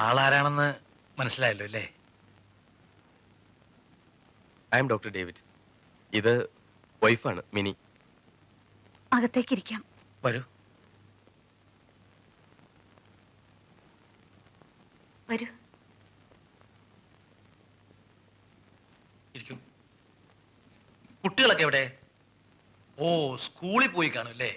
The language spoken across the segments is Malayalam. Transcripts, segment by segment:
ആളാരാണെന്ന് മനസ്സിലായല്ലോ അല്ലേ? I M doctor David. ഇത് വൈഫാണ് മിനി. അകത്തേക്കിരിക്കാം. വരൂ. വരൂ. ഇരിക്കും. കുട്ടികളൊക്കെ എവിടെ? ഓ, സ്കൂളിൽ പോയി കാണും അല്ലേ?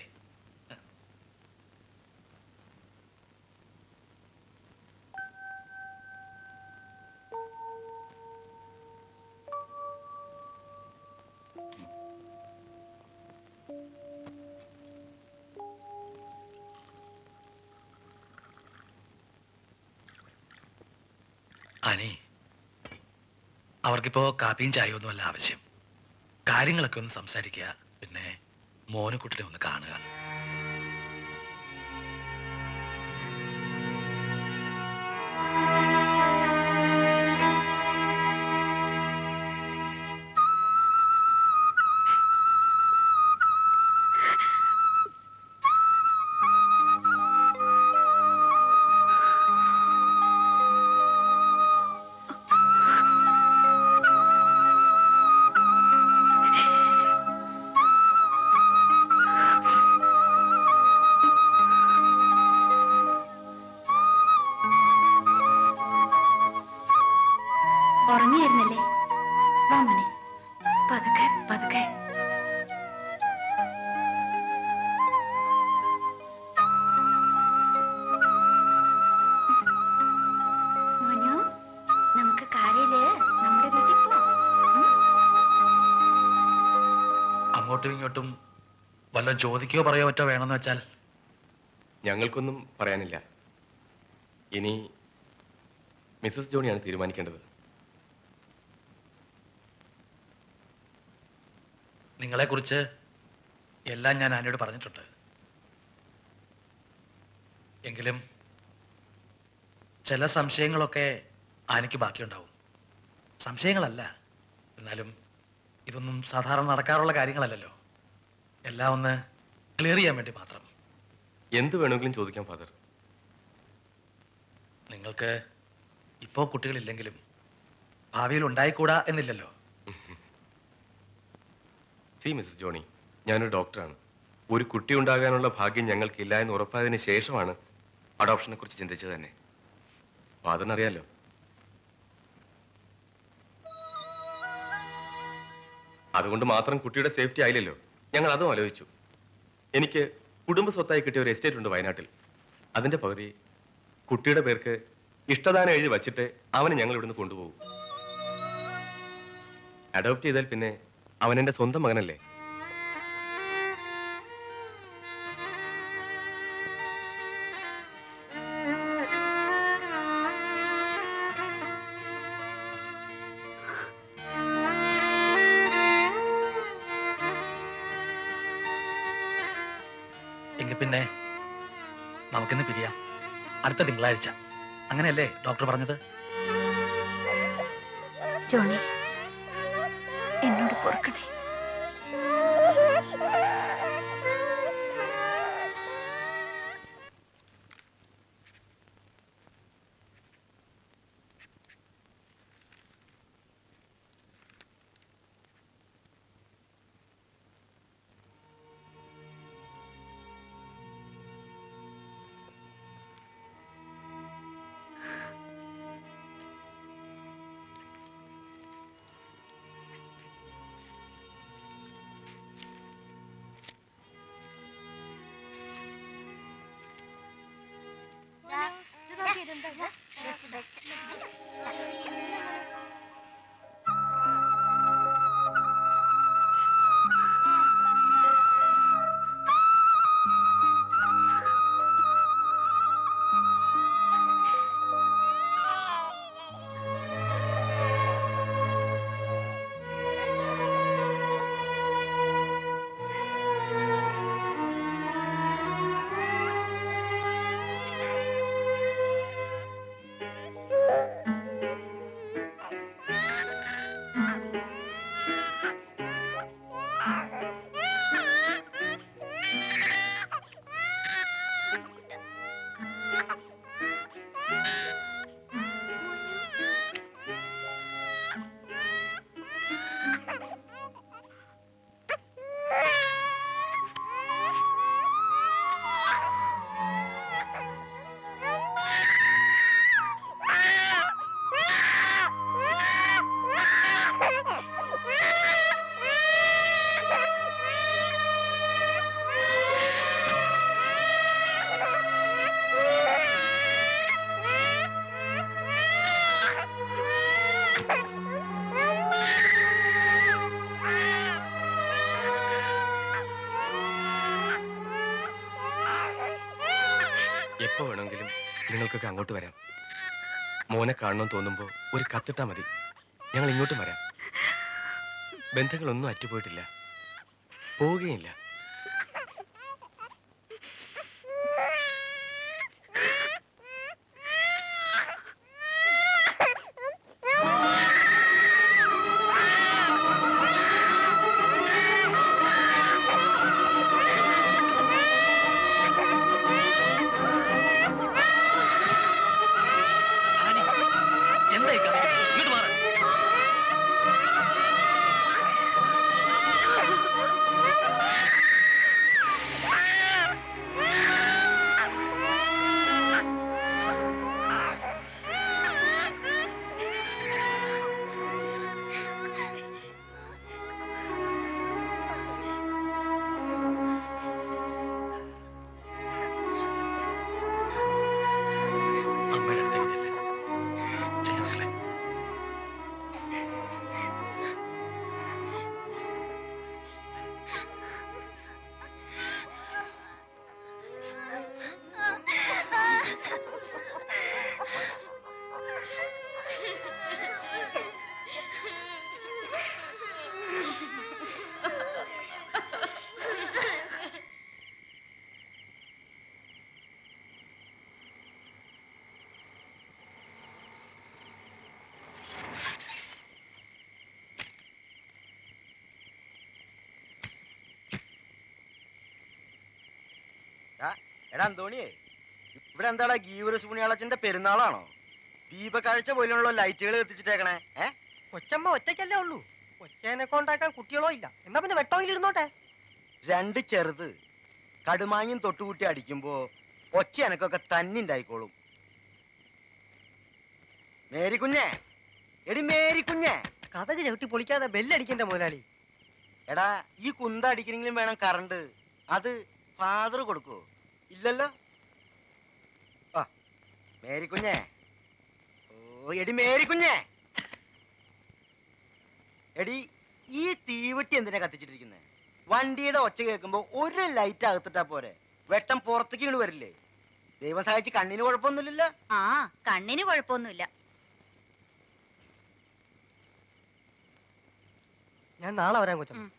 അനി, അവർക്കിപ്പോ കാപ്പിയും ചായയും ഒന്നുമല്ല ആവശ്യം. കാര്യങ്ങളൊക്കെ ഒന്ന് സംസാരിക്കുക, പിന്നെ മോനുകുട്ടിനെ ഒന്ന് കാണുക. ഉറങ്ങിയായിരുന്നല്ലേ? വാ മോനെ, പതുക്കെ പതുക്കെ. മോനു, നമുക്ക് കാറില് നമ്മുടെ വീട്ടിൽ പോവാം. അങ്ങോട്ടും ഇങ്ങോട്ടും വല്ല ചോദിക്കുകയോ പറയോ മറ്റോ വേണമെന്ന് വെച്ചാൽ? ഞങ്ങൾക്കൊന്നും പറയാനില്ല. ഇനി മിസ്സസ് ജോണിയാണ് തീരുമാനിക്കേണ്ടത്. നിങ്ങളെക്കുറിച്ച് എല്ലാം ഞാൻ ആനയോട് പറഞ്ഞിട്ടുണ്ട്. എങ്കിലും ചില സംശയങ്ങളൊക്കെ ആനയ്ക്ക് ബാക്കിയുണ്ടാവും. സംശയങ്ങളല്ല, എന്നാലും ഇതൊന്നും സാധാരണ നടക്കാറുള്ള കാര്യങ്ങളല്ലല്ലോ. എല്ലാം ഒന്ന് ക്ലിയർ ചെയ്യാൻ വേണ്ടി മാത്രം. എന്ത് വേണമെങ്കിലും ചോദിക്കാം ഫാദർ. നിങ്ങൾക്ക് ഇപ്പോ കുട്ടികളില്ലെങ്കിലും ഭാവിയിൽ ഉണ്ടായിക്കൂടാ എന്നില്ലല്ലോ. സി മിസ്സസ് ജോണി, ഞാനൊരു ഡോക്ടറാണ്. ഒരു കുട്ടി ഉണ്ടാകാനുള്ള ഭാഗ്യം ഞങ്ങൾക്കില്ല എന്ന് ഉറപ്പായതിനു ശേഷമാണ് അഡോപ്ഷനെ കുറിച്ച് ചിന്തിച്ചത് തന്നെ. ഫാദറിനറിയാലോ. അതുകൊണ്ട് മാത്രം കുട്ടിയുടെ സേഫ്റ്റി ആയില്ലല്ലോ. ഞങ്ങൾ അതും ആലോചിച്ചു. എനിക്ക് കുടുംബ സ്വത്തായി കിട്ടിയ ഒരു എസ്റ്റേറ്റ് ഉണ്ട് വയനാട്ടിൽ. അതിന്റെ പകുതി കുട്ടിയുടെ പേർക്ക് ഇഷ്ടദാനം എഴുതി വച്ചിട്ട് അവനെ ഞങ്ങൾ ഇവിടുന്ന് കൊണ്ടുപോകും. അഡോപ്റ്റ് ചെയ്താൽ പിന്നെ അവൻ എന്റെ സ്വന്തം മകനല്ലേ. എങ്കിൽ പിന്നെ നമുക്കിന്ന് പിരിയാം. അടുത്ത തിങ്കളാഴ്ച. അങ്ങനെയല്ലേ ഡോക്ടർ പറഞ്ഞത്? ജോണി, എന്നോട് പൊറുക്കണേ. വേണമെങ്കിലും നിങ്ങൾക്കൊക്കെ അങ്ങോട്ട് വരാം. മോനെ കാണണമെന്ന് തോന്നുമ്പോൾ ഒരു കത്തിട്ടാ മതി, ഞങ്ങൾ ഇങ്ങോട്ടും വരാം. ബന്ധങ്ങളൊന്നും അറ്റുപോയിട്ടില്ല, പോവുകയില്ല. എന്തായി കാണിക്കുന്നത്? ഇങ്ങോട്ട് മാറ്. അമ്മയുടെ അടുത്തേക്ക് ചെല്ല്. ചെല്ല് മക്കളെ. എടാ അന്തോണിയേ, ഇവിടെ എന്താടാ ഗീവറസ് പുണ്യാളച്ചന്റെ പെരുന്നാളാണോ? ദീപക്കാഴ്ച പോലുള്ള ലൈറ്റുകൾ കത്തിച്ചിട്ടേക്കണേ. കൊച്ചമ്മ ഒറ്റയ്ക്കല്ലേ ഉള്ളൂ. കൊച്ചേനെ കൊണ്ടാക്കാൻ കുട്ടികളോ ഇല്ല. എന്നാ പിന്നെ വെട്ടോയിലിരുന്നോട്ടെ. രണ്ട് ചെറുത് കടുമാങ്ങയും തൊട്ടുകൂട്ടി അടിക്കുമ്പോ ഒച്ച എനക്കൊക്കെ തന്നെ ഉണ്ടായിക്കോളും. മേരി കുഞ്ഞേ, എടി മേരി കുഞ്ഞേ. കഥക് ചവിട്ടി പൊളിക്കാതെ ബെല്ലടിക്കണ്ട മുതലാളി. എടാ ഈ കുന്ത അടിക്കണെങ്കിലും വേണം കറണ്ട്. അത് ഫാദർ കൊടുക്കോ? ഇല്ലല്ലോ. ആ മേരി കുഞ്ഞേ, ഓ എടി മേരി കുഞ്ഞേ. എടി ഈ തീവട്ടി എന്തിനാ കത്തിച്ചിട്ടിരിക്കുന്നത്? വണ്ടിയുടെ ഒച്ച കേൾക്കുമ്പോ ഒരു ലൈറ്റ് അകത്തിട്ടാ പോരെ, വെട്ടം പുറത്തേക്ക് ഇങ്ങോട്ട് വരില്ലേ? ദൈവം സഹായിച്ച് കണ്ണിന് കുഴപ്പമൊന്നുമില്ലല്ലോ. ആ കണ്ണിന് കുഴപ്പമൊന്നുമില്ല. ഞാൻ നാളെ വരാൻ കൊച്ചമ്മ. ഉം.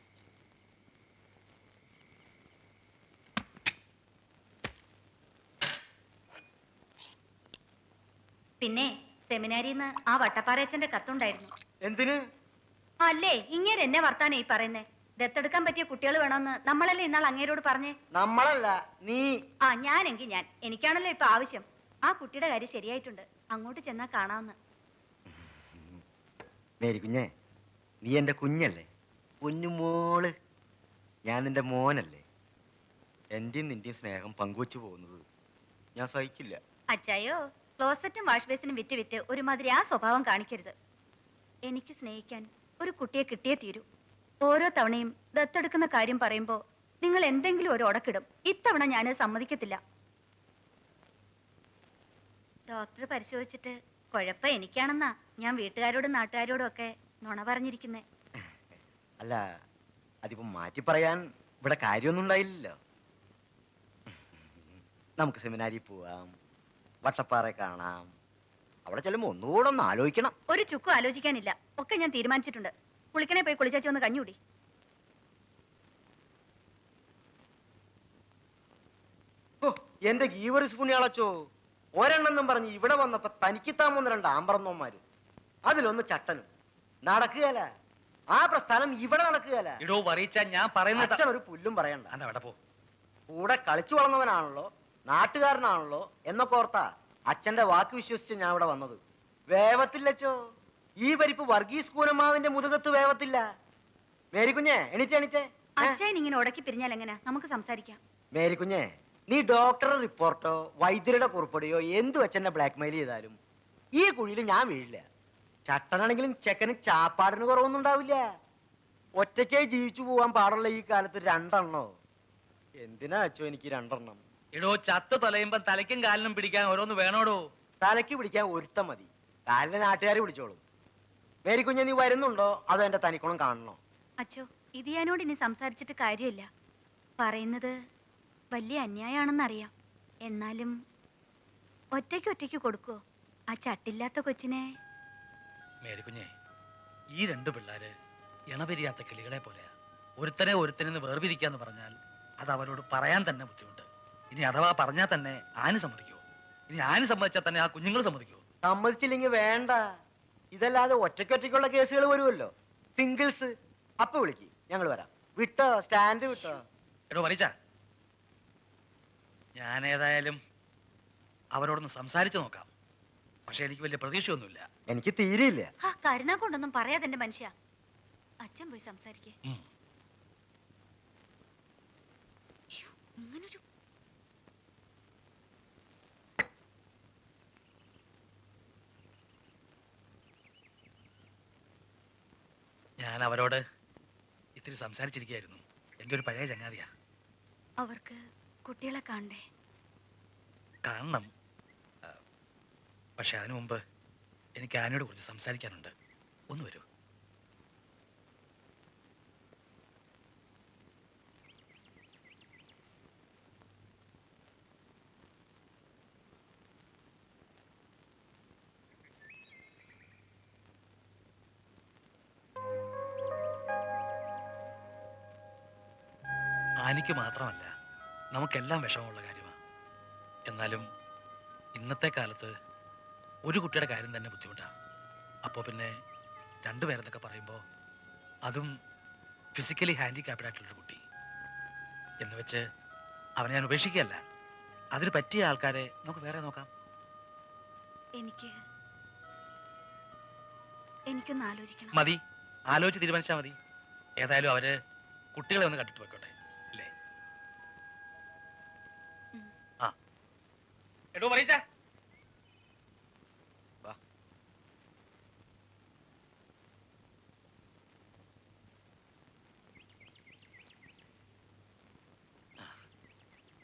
പിന്നെ സെമിനാരിന്ന് ആ വട്ടപ്പാറയച്ചന്റെ കത്തുണ്ടായിരുന്നു. എന്തിന്? അല്ലേ ഇങ്ങനെ എന്നെ വർത്താനേ ഈ പറയുന്നേ? ദത്തെടുക്കാൻ പറ്റിയ കുട്ടികൾ വേണമെന്ന് നമ്മളല്ലേ ഇന്നാൾ അങ്ങേരോട് പറഞ്ഞേ? നമ്മളല്ല, നീ. ആ ഞാനെങ്കിൽ ഞാൻ. എനിക്കാണല്ലോ ഇപ്പൊ ആവശ്യം. ആ കുട്ടിയുടെ കാര്യം ശരിയായിട്ടുണ്ട്. അങ്ങോട്ട് ചെന്നാ കാണാമെന്ന്. മേരി കുഞ്ഞേ, നീ എന്റെ കുഞ്ഞല്ലേ, പൊന്നുമോള്. ഞാൻ നിന്റെ മോനല്ലേ. എന്റെയും നിന്റെയും സ്നേഹം പങ്കുവച്ചു പോകുന്നത് ഞാൻ സഹിക്കില്ല. അച്ചായോ, ക്ലോസറ്റും വാഷ് ബേസിനും വിറ്റ് വിറ്റ് ഒരുമാതിരി ആ സ്വഭാവം കാണിക്കരുത്. എനിക്ക് സ്നേഹിക്കാൻ ഒരു കുട്ടിയെ കിട്ടിയേ തീരൂ. ഓരോ തവണയും ദത്തെടുക്കുന്ന കാര്യം പറയുമ്പോ നിങ്ങൾ എന്തെങ്കിലും ഒരു ഉടക്കിടും. ഇത്തവണ ഞാൻ സമ്മതിക്കത്തില്ല. ഡോക്ടർ പരിശോധിച്ചിട്ട് കുഴപ്പം എനിക്കാണെന്നാ ഞാൻ വീട്ടുകാരോടും നാട്ടുകാരോടും ഒക്കെ നുണ പറഞ്ഞിരിക്കുന്നേ. അല്ല, അതിപ്പോ മാറ്റി പറയാൻ ഇവിടെ കാര്യമൊന്നും ഉണ്ടായില്ലല്ലോ. നമുക്ക് സെമിനാരിൽ പോവാം, വട്ടപ്പാറ കാണാം. അവിടെ ചെല്ലുമ്പോ ഒന്നുകൂടെ ഒന്ന് ആലോചിക്കണം. ഒരു ചുക്കും ആലോചിക്കാനില്ല. ഒക്കെ ഞാൻ തീരുമാനിച്ചിട്ടുണ്ട്. കുളിക്കണേ പോയി കുളിച്ചാച്ചി ഒന്ന് കഞ്ഞൂടി. ഓ, എന്റെ ഗീവറിസ് പുണ്യാളച്ചോ, ഒരെണ്ണെന്നും പറഞ്ഞ് ഇവിടെ വന്നപ്പോ തനിക്ക് താമൂന്ന് രണ്ട് ആമ്പറന്നോന്മാര്, അതിലൊന്ന് ചട്ടനും. നടക്കുകയല്ല ആ പ്രസ്ഥാനം, ഇവിടെ നടക്കുകയല്ല. ഇടോ പറയിച്ച ഞാൻ പറയുന്നത് അച്ഛൻ ഒരു പുല്ലും പറയണ്ട. അതാ അവിടെ പോ. കൂടെ കളിച്ചു വളർന്നവനാണല്ലോ, നാട്ടുകാരനാണല്ലോ എന്നൊക്കെ ഓർത്താ അച്ഛന്റെ വാക്ക് വിശ്വസിച്ച് ഞാൻ ഇവിടെ വന്നത്. വേവത്തില്ലച്ചോ, ഈ പരിപ്പ് വർഗീസ് കൂനമാവിന്റെ മുതുകത്ത് വേവത്തില്ല. മേരി കുഞ്ഞെ, എണീറ്റേ എണീറ്റേ. അച്ഛൻ ഇങ്ങനെ ഉടക്കി പിരിഞ്ഞാൽ എങ്ങനെയാ? നമുക്ക് സംസാരിക്കാം. മേരി കുഞ്ഞെ, നീ ഡോക്ടറുടെ റിപ്പോർട്ടോ വൈദ്യരുടെ കുറിപ്പടിയോ എന്തു വെച്ചെന്നെ ബ്ലാക്ക് മെയിൽ ചെയ്താലും ഈ കുഴിയിൽ ഞാൻ വീഴില്ല. ചട്ടനാണെങ്കിലും ചെക്കന് ചാപ്പാടിന് കുറവൊന്നും ഉണ്ടാവില്ല. ഒറ്റയ്ക്കായി ജീവിച്ചു പോവാൻ പാടുള്ള ഈ കാലത്ത് രണ്ടെണ്ണോ? എന്തിനാ അച്ചോ എനിക്ക് രണ്ടെണ്ണം? ഇടോ ചത്ത് തൊലയുമ്പോ തലയ്ക്കും കാലിനും പിടിക്കാൻ ഓരോന്ന് വേണോടോ. തലയ്ക്ക് പിടിക്കാൻ ഒരുത്തം മതി, കാലിന് നാട്ടുകാർ പിടിച്ചോളും. മേരി കുഞ്ഞെ, നീ വരുന്നുണ്ടോ അതോ എന്റെ തനിക്കുണം കാണണോ? അച്ചോ, ഇത് ഞാനോട് ഇനി സംസാരിച്ചിട്ട് കാര്യമില്ല. പറയുന്നത് വലിയ അന്യായാണെന്നറിയാം. എന്നാലും ഒറ്റയ്ക്ക് ഒറ്റയ്ക്ക് കൊടുക്കോ ആ ചട്ടില്ലാത്ത കൊച്ചിനെ? മേരിക്കുഞ്ഞെ, ഈ രണ്ട് പിള്ളേര് ഇണപിരിയാത്ത കിളികളെ പോലെയാ. ഒരുത്തനെ ഒരുത്തനെന്ന് വേർപിരിക്കാന്ന് പറഞ്ഞാൽ അത് അവരോട് പറയാൻ തന്നെ ബുദ്ധിമുട്ട്. ഇനി അഥവാ പറഞ്ഞാൽ തന്നെ ആന് സമ്മതിക്കുമോ? ഇനി ആന് സമ്മതിച്ചാൽ തന്നെ ആ കുഞ്ഞുങ്ങൾ സമ്മതിക്കുമോ? സമ്മതിച്ചില്ലെങ്കിൽ വേണ്ട. ഇതല്ലാതെ ഒറ്റയ്ക്കൊറ്റയ്ക്കുള്ള കേസുകൾ വരുമല്ലോ, സിംഗിൾസ്. അപ്പൊ വിളിക്ക്, ഞങ്ങൾ വരാം. വിട്ടോ, സ്റ്റാൻഡ് വിട്ടോ. എടോ മരിച്ച, ഞാൻ ഏതായാലും അവരോടൊന്ന് സംസാരിച്ചു നോക്കാം. പക്ഷെ എനിക്ക് വലിയ പ്രതീക്ഷയൊന്നുമില്ല. എനിക്ക് തീരെയില്ല. ആ കരുണ കൊണ്ടൊന്നും പറയാതെ എന്റെ മനുഷ്യ. അച്ഛൻ പോയി സംസാരിക്കേ. ഉം. ഇങ്ങനൊരു ഞാൻ അവരോട് ഇത്തിരി സംസാരിച്ചിരിക്കുകയായിരുന്നു. എൻ്റെ ഒരു പഴയ ചങ്ങാതിയാ. അവർക്ക് കുട്ടികളെ കാണണ്ടേ? കാണണം. പക്ഷെ അതിനു മുമ്പ് എനിക്ക് ആനയോട് കുറിച്ച് സംസാരിക്കാനുണ്ട്. ഒന്ന് വരൂ. ആനിക്ക് മാത്രമല്ല, നമുക്കെല്ലാം വിഷമമുള്ള കാര്യമാണ്. എന്നാലും ഇന്നത്തെ കാലത്ത് ഒരു കുട്ടിയുടെ കാര്യം തന്നെ ബുദ്ധിമുട്ടാണ്. അപ്പോൾ പിന്നെ രണ്ടുപേരെന്നൊക്കെ പറയുമ്പോൾ അതും ഫിസിക്കലി ഹാൻഡിക്യാപ്ഡ് ആയിട്ടുള്ളൊരു കുട്ടി എന്ന് വെച്ച് അവനെ ഞാൻ ഉപേക്ഷിക്കുകയല്ല. അതിന് പറ്റിയ ആൾക്കാരെ നമുക്ക് വേറെ നോക്കാം. എനിക്കൊന്ന് ആലോചിക്കണം. മതി, ആലോചിച്ച് തീരുമാനിച്ചാൽ മതി. ഏതായാലും അവര് കുട്ടികളെ ഒന്ന് കണ്ടിട്ട് പോയിക്കോട്ടെ, അല്ലേ? ആ എടോ പറയിച്ച,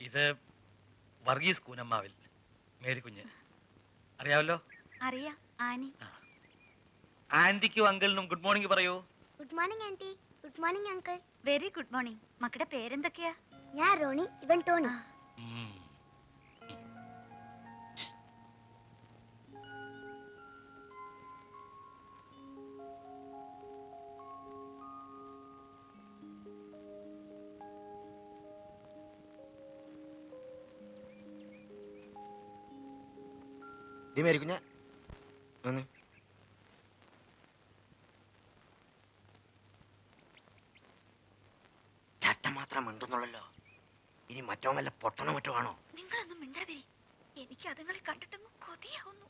ഇത് വർഗീസ് കൂനമ്മാവിൽ, മേരിക്കുഞ്ഞ്. അറിയാമല്ലോ? അറിയാം, ആനി. ആന്റിക്കും അങ്കിളിനും ഗുഡ് മോർണിംഗ് പറയൂ. Good morning anti. Good morning uncle. Very good morning. മക്കളുടെ പേരെന്തൊക്കെയാ? ഞാൻ റോണി, ഇവൻ ടോണി. ആ, ഉം. മേരിക്കുഞ്ഞ, ചട്ട മാത്രം മിണ്ടുന്നുള്ളല്ലോ. ഇനി മറ്റോ വല്ല പൊട്ടണോ മറ്റോ ആണോ? നിങ്ങളൊന്നും മിണ്ടാതിരി. എനിക്ക് അതുങ്ങളെ കണ്ടിട്ടൊന്നും കൊതിയാവുന്നു.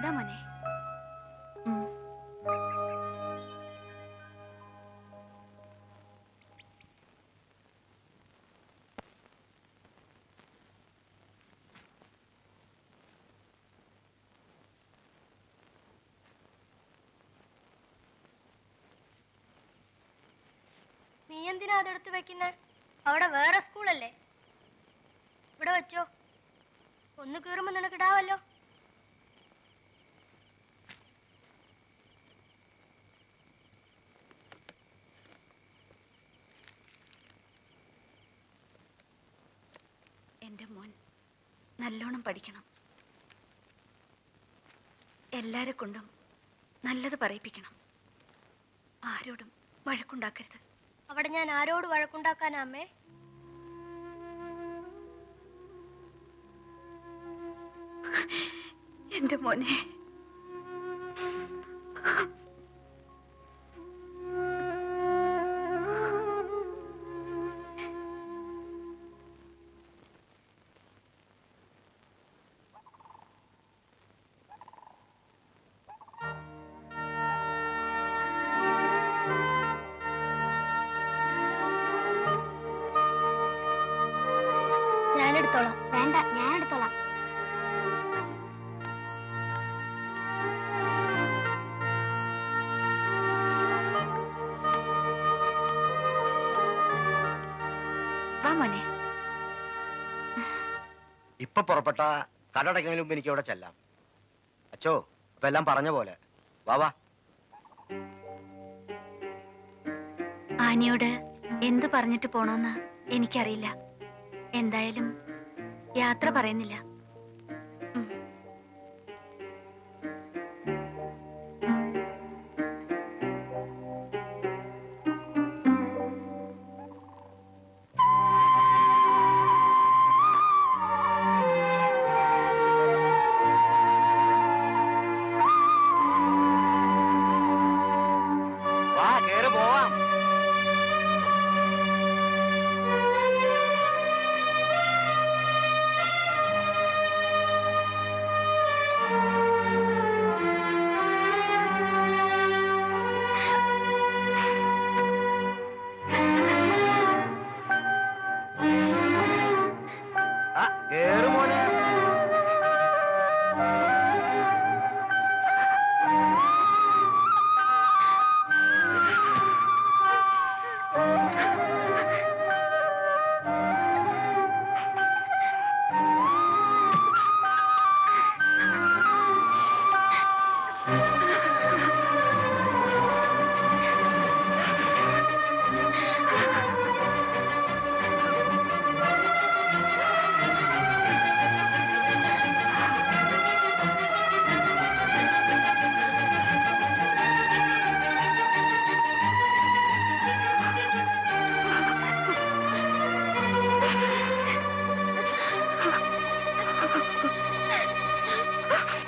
ദാ മോനെ. ഉം. നീ എന്തിനാ അതെടുത്ത് വെക്കുന്നേ? അവിടെ വേറെ സ്കൂളല്ലേ, ഇവിടെ വെച്ചോ. ഒന്ന് കീറുമ്പോ നിനക്ക് ഇടാവല്ലോ. എന്റെ മോൻ നല്ലോണം പഠിക്കണം. എല്ലാരെ കൊണ്ടും നല്ലത് പറയിപ്പിക്കണം. ആരോടും വഴക്കുണ്ടാക്കരുത്. അവിടെ ഞാൻ ആരോട് വഴക്കുണ്ടാക്കാനാ അമ്മേ? എന്റെ മോനെ. ഞാൻ എടുത്തോളാം. വേണ്ട, ഞാൻ എടുത്തോളാം. വാ മോനെ. ഇപ്പൊ പുറപ്പെട്ട കടടയ്ക്കുന്നതിന് മുമ്പ് എനിക്ക് അവിടെ ചെല്ലാം. അച്ചോ, അപ്പൊ എല്ലാം പറഞ്ഞ പോലെ. വാ വാ. ആനിയോട് എന്ത് പറഞ്ഞിട്ട് പോണോന്ന് എനിക്കറിയില്ല. എന്തായാലും യാത്ര പറയുന്നില്ല.